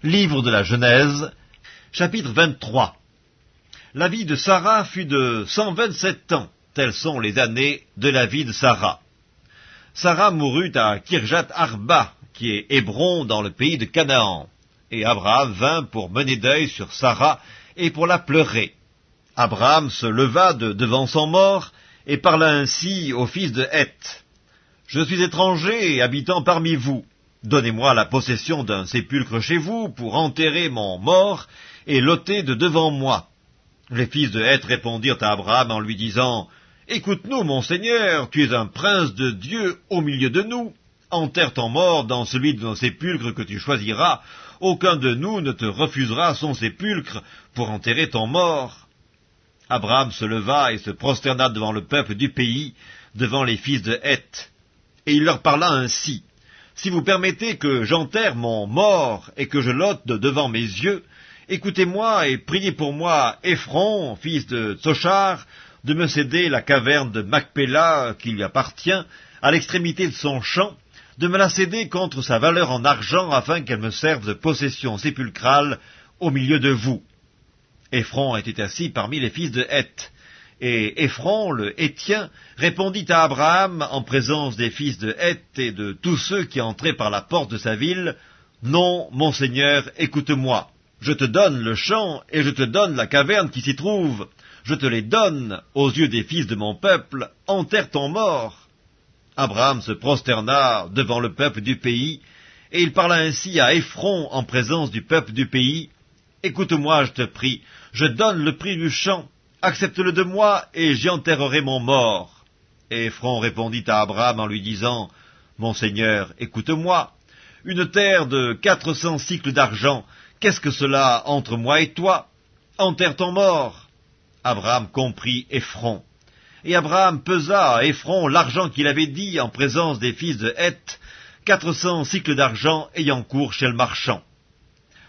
Livre de la Genèse, chapitre 23. La vie de Sarah fut de 127 ans, telles sont les années de la vie de Sarah. Sarah mourut à Kirjat Arba, qui est Hébron dans le pays de Canaan, et Abraham vint pour mener deuil sur Sarah et pour la pleurer. Abraham se leva de devant son mort et parla ainsi au fils de Heth. « Je suis étranger et habitant parmi vous. Donnez-moi la possession d'un sépulcre chez vous pour enterrer mon mort et l'ôter de devant moi. » Les fils de Heth répondirent à Abraham en lui disant, « Écoute-nous, mon Seigneur, tu es un prince de Dieu au milieu de nous. Enterre ton mort dans celui de nos sépulcres que tu choisiras. Aucun de nous ne te refusera son sépulcre pour enterrer ton mort. » Abraham se leva et se prosterna devant le peuple du pays, devant les fils de Heth. Et il leur parla ainsi. « Si vous permettez que j'enterre mon mort et que je l'ôte de devant mes yeux, écoutez-moi et priez pour moi Ephron, fils de Tsochar, de me céder la caverne de Macpéla qui lui appartient, à l'extrémité de son champ, de me la céder contre sa valeur en argent afin qu'elle me serve de possession sépulcrale au milieu de vous. » Ephron était assis parmi les fils de Heth. Et Ephron, le Héthien, répondit à Abraham, en présence des fils de Heth et de tous ceux qui entraient par la porte de sa ville, « Non, mon Seigneur, écoute-moi. Je te donne le champ et je te donne la caverne qui s'y trouve. Je te les donne aux yeux des fils de mon peuple. Enterre ton mort. » Abraham se prosterna devant le peuple du pays, et il parla ainsi à Ephron en présence du peuple du pays. « Écoute-moi, je te prie, je donne le prix du champ. Accepte-le de moi, et j'y enterrerai mon mort. » Et Ephron répondit à Abraham en lui disant, « Mon Seigneur, écoute-moi. Une terre de 400 cycles d'argent, qu'est-ce que cela entre moi et toi? Enterre ton mort. » Abraham comprit Ephron. Et Abraham pesa à Ephron l'argent qu'il avait dit en présence des fils de Heth, 400 cycles d'argent ayant cours chez le marchand.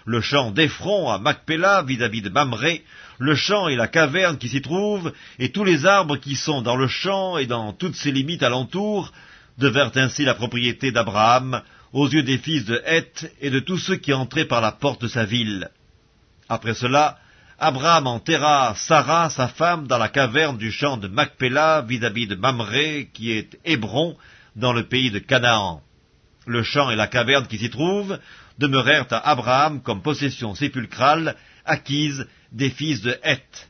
Le champ d'Ephron à Macpéla vis-à-vis de Mamré, le champ et la caverne qui s'y trouvent, et tous les arbres qui sont dans le champ et dans toutes ses limites alentour, devinrent ainsi la propriété d'Abraham aux yeux des fils de Heth et de tous ceux qui entraient par la porte de sa ville. Après cela, Abraham enterra Sarah, sa femme, dans la caverne du champ de Macpéla vis-à-vis de Mamré, qui est Hébron, dans le pays de Canaan. Le champ et la caverne qui s'y trouvent demeurèrent à Abraham comme possession sépulcrale acquise des fils de Heth.